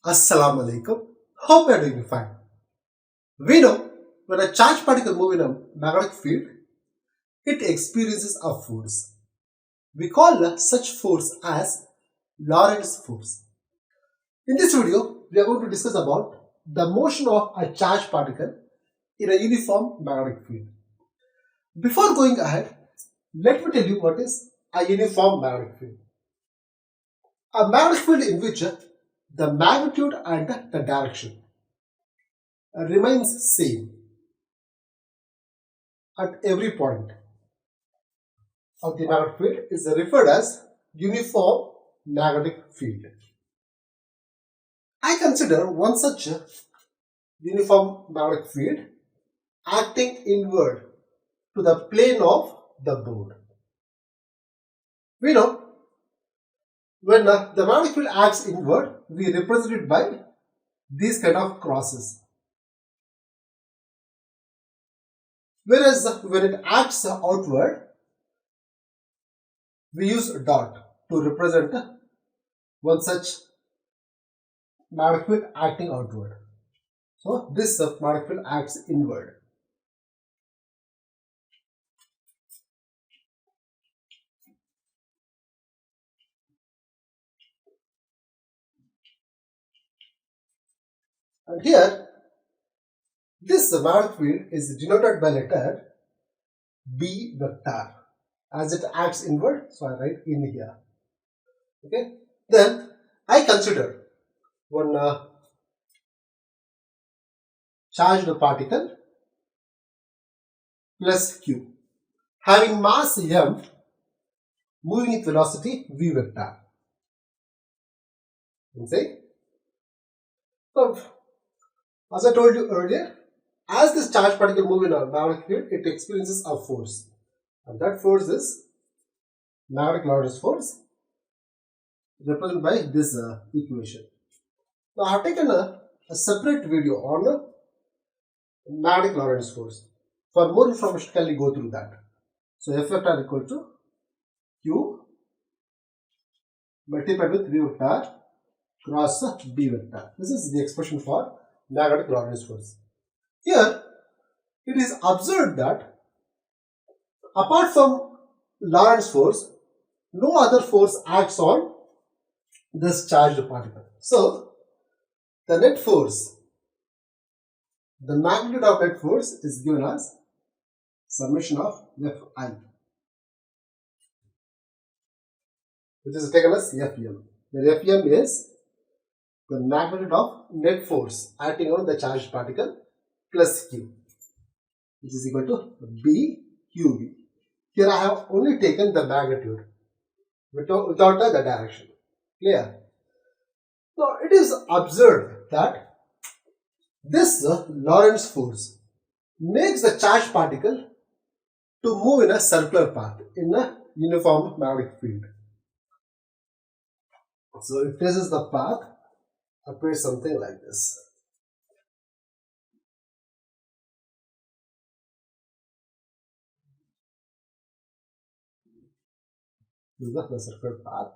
Assalamu alaikum. Hope you are doing fine. We know when a charged particle moves in a magnetic field, it experiences a force. We call such force as Lorentz force. In this video, we are going to discuss about the motion of a charged particle in a uniform magnetic field. Before going ahead, let me tell you what is a uniform magnetic field. A magnetic field in which the magnitude and the direction remains same at every point of the magnetic field is referred as uniform magnetic field. I consider one such uniform magnetic field acting inward to the plane of the board. We know when the magnetic field acts inward, we represent it by these kind of crosses. Whereas when it acts outward, we use a dot to represent one such magnetic field acting outward. So this magnetic field acts inward. And here, this magnetic field is denoted by letter B vector as it acts inward. So I write in here. Okay. Then I consider one charged particle plus q having mass m moving with velocity v vector. So, as I told you earlier, as this charged particle moves in a magnetic field, it experiences a force, and that force is magnetic Lorentz force, represented by this equation. Now, I have taken a separate video on magnetic Lorentz force. For more information, kindly go through that. So, F vector equal to Q multiplied with V vector cross B vector. This is the expression for magnetic Lorentz force. Here, it is observed that apart from Lorentz force, no other force acts on this charged particle. So, the net force, the magnitude of net force is given as summation of Fi, which is taken as Fm. The Fm is the magnitude of net force acting on the charged particle plus q, which is equal to b qb. Here I have only taken the magnitude without the direction. Clear? Now it is observed that this Lorentz force makes the charged particle to move in a circular path in a uniform magnetic field. So if this is the path, appears something like this. This is the circular path.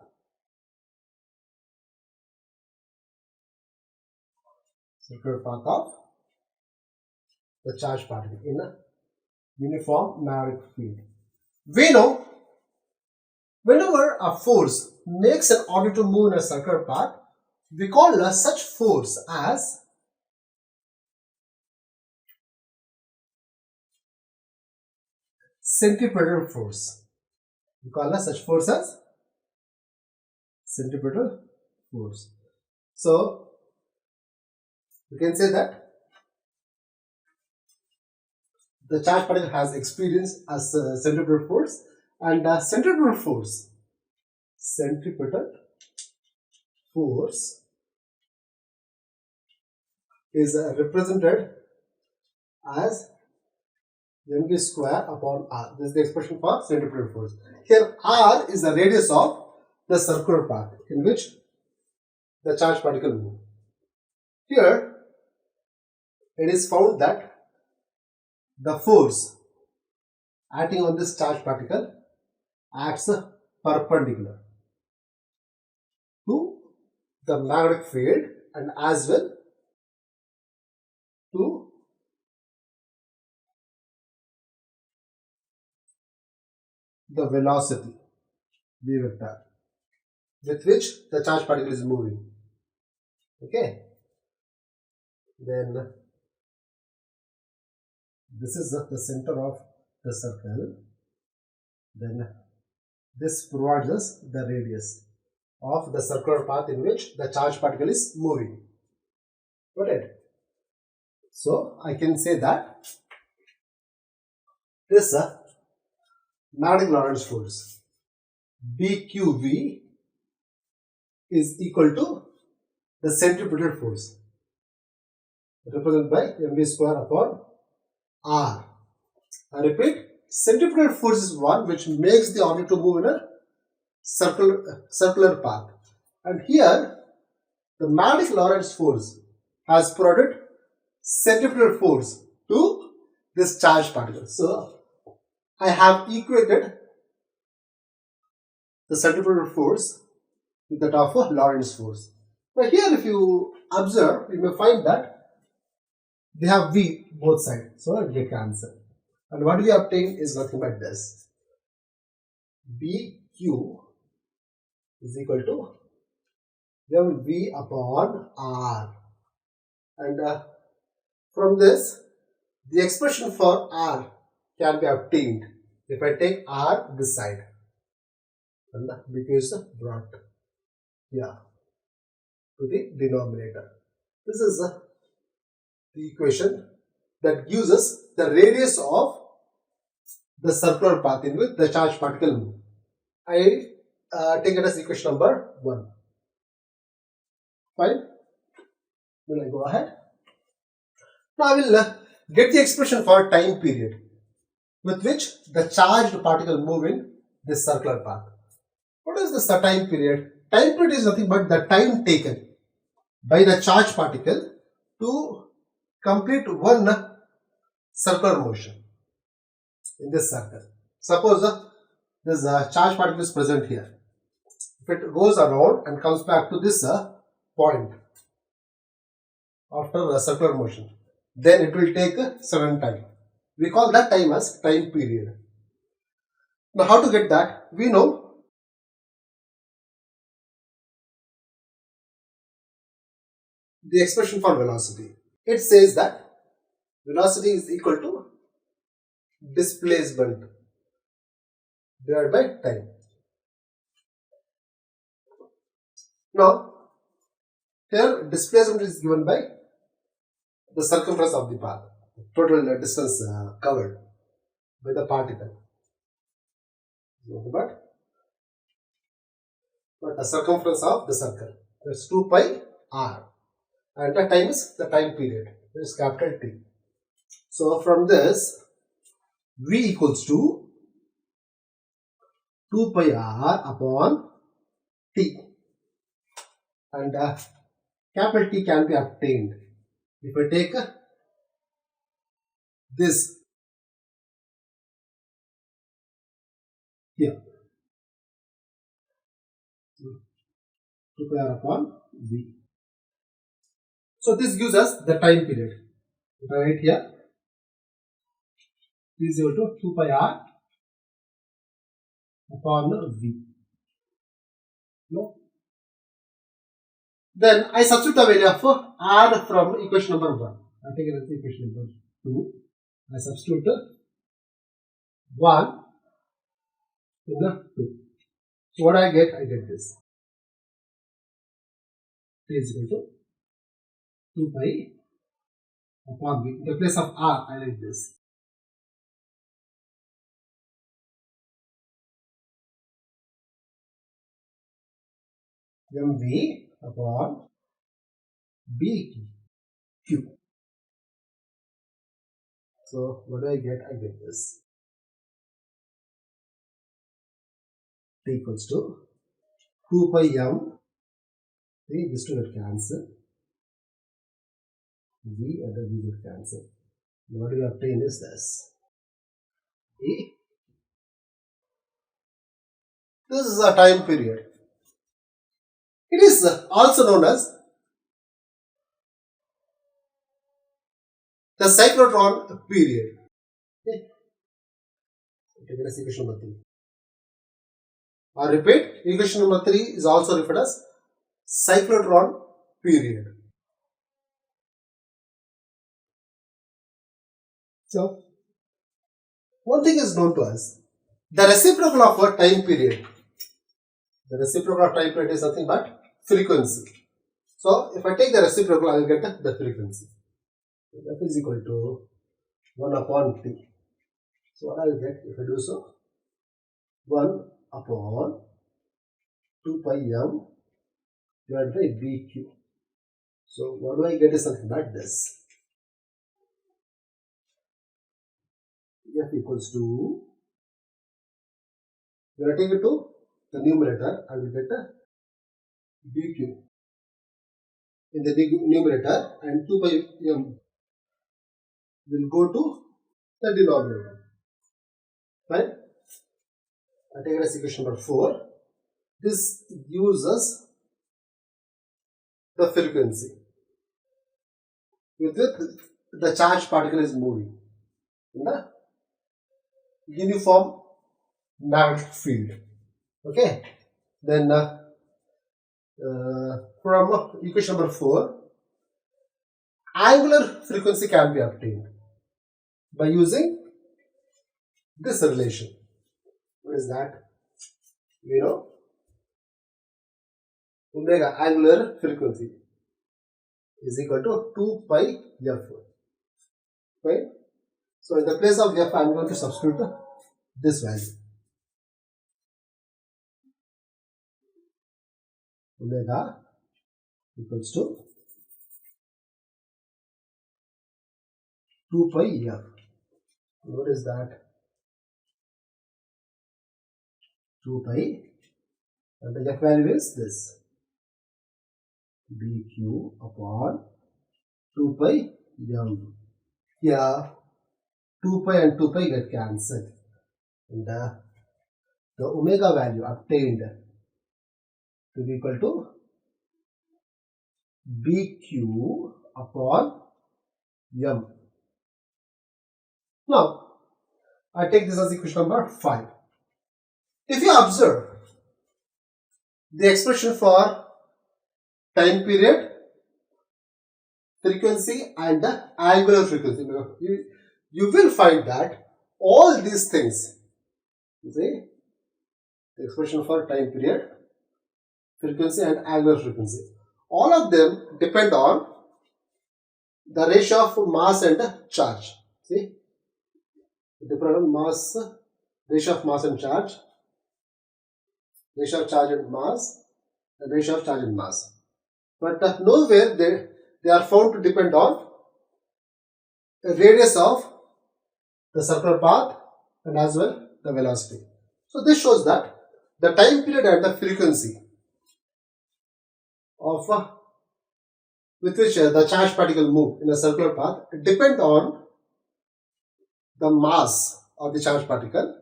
Circular path of the charged particle in a uniform magnetic field. We know whenever a force makes an object to move in a circular path, we call such force as centripetal force. We call such force as centripetal force. So, we can say that the charged particle has experienced as centripetal force, and centripetal force is represented as mv square upon r. This is the expression for centripetal force. Here r is the radius of the circular path in which the charged particle moves. Here it is found that the force acting on this charged particle acts perpendicular to the magnetic field and as well to the velocity v vector with which the charged particle is moving. Okay, then this is the center of the circle. Then this provides us the radius of the circular path in which the charged particle is moving. Got it? So I can say that this magnetic Lorentz force BQV is equal to the centripetal force represented by mv square upon r. I repeat, centripetal force is one which makes the object to move in a circular path, and here the magnetic Lorentz force has provided centripetal force to this charged particle. So I have equated the centripetal force with that of a Lorentz force. Now here if you observe, you may find that they have V both sides, so it get cancelled. And what we obtain is nothing but this. BQ is equal to mv upon r. And from this, the expression for r can be obtained if I take r this side. And BQ is brought here to the denominator. This is the equation that gives us the radius of the circular path in which the charged particle move. I take it as equation number 1. Fine. Will I go ahead? Now I will get the expression for time period with which the charged particle move in this circular path. What is this time period? Time period is nothing but the time taken by the charged particle to complete one circular motion in this circle. Suppose this charged particle is present here. If it goes around and comes back to this point after a circular motion, then it will take a certain time. We call that time as time period. Now how to get that? We know the expression for velocity. It says that velocity is equal to displacement divided by time. Now, here displacement is given by the circumference of the path, total distance covered by the particle. But the circumference of the circle, that's 2 pi r, and the time is the time period, that is capital T. So from this, V equals to 2 pi r upon T, and capital T can be obtained if I take this here, 2 pi r upon V. So this gives us the time period. Right here, T is equal to 2 pi r upon V. No? Then I substitute the value of r from equation number 1. I take it as equation number 2. I substitute 1 in the 2. So what I get? I get this. T is equal to 2 pi upon V. In the place of r, I write this. mv upon bq. So what do I get? I get this. T equals to 2 pi m. See, this two will cancel. V and the V will cancel. What we obtain is this. E. This is a time period. It is also known as the cyclotron period. Okay. Take it as equation number 3. I repeat, equation number 3 is also referred as cyclotron period. So, one thing is known to us, the reciprocal of a time period. The reciprocal of time period is nothing but frequency. So, if I take the reciprocal, I will get the frequency. That is equal to 1 upon t. So, what I will get if I do so? 1 upon 2 pi m divided by bq. So, what do I get is something like this. F equals to, when I take it to the numerator, I will get a bq in the numerator, and 2 pi m will go to the denominator. Right? I take it as equation number 4. This gives us the frequency with which the charged particle is moving in the uniform magnetic field. Okay. Then from equation number 4, angular frequency can be obtained by using this relation. What is that? We know omega, angular frequency, is equal to 2 pi f. Right? So in the place of f, I am going to substitute this value. Omega equals to 2 pi f. What is that? 2 pi, and the f value is this, bq upon 2 pi m. Here 2 pi and 2 pi get cancelled, and the omega value obtained to be equal to bq upon m. Now I take this as equation number 5. If you observe the expression for time period, frequency and the angular frequency, you will find that all these things, you see, the expression for time period, frequency and angular frequency, all of them depend on the ratio of mass and charge. See, depend on mass, ratio of mass and charge, ratio of charge and mass, and ratio of charge and mass. But nowhere they are found to depend on the radius of the circular path and as well the velocity. So this shows that the time period and the frequency of with which the charged particle move in a circular path depend on the mass of the charged particle,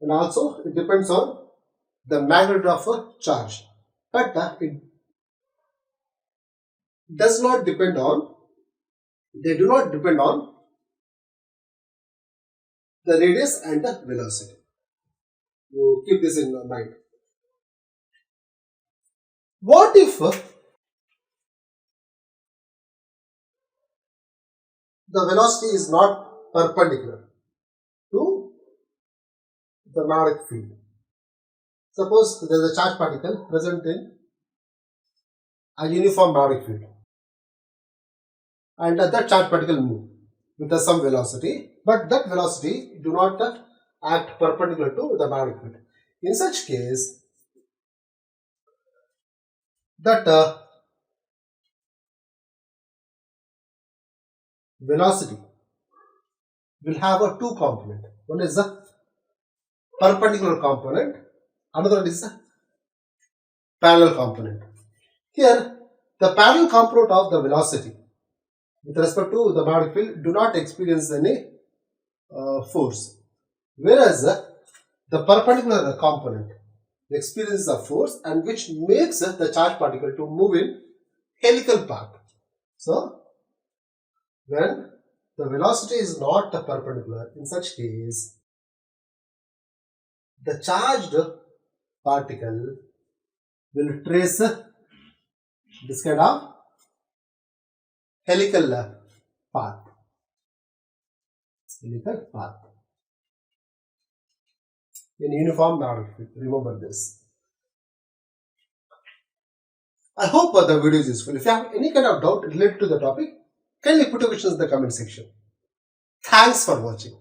and also it depends on the magnitude of a charge, but it does not depend on, they do not depend on the radius and the velocity. You keep this in mind. What if the velocity is not perpendicular to the magnetic field? Suppose there is a charged particle present in a uniform magnetic field, and that charged particle move with some velocity, but that velocity do not act perpendicular to the magnetic field. In such case, that velocity will have a two component. One is a perpendicular component, another one is a parallel component. Here, the parallel component of the velocity with respect to the magnetic field do not experience any force, whereas the perpendicular component experiences a force, and which makes the charged particle to move in helical path. So when the velocity is not perpendicular, in such case, the charged particle will trace this kind of helical path. Helical path in uniform magnetic field. Remember this. I hope the video is useful. If you have any kind of doubt related to the topic, kindly put your questions in the comment section. Thanks for watching.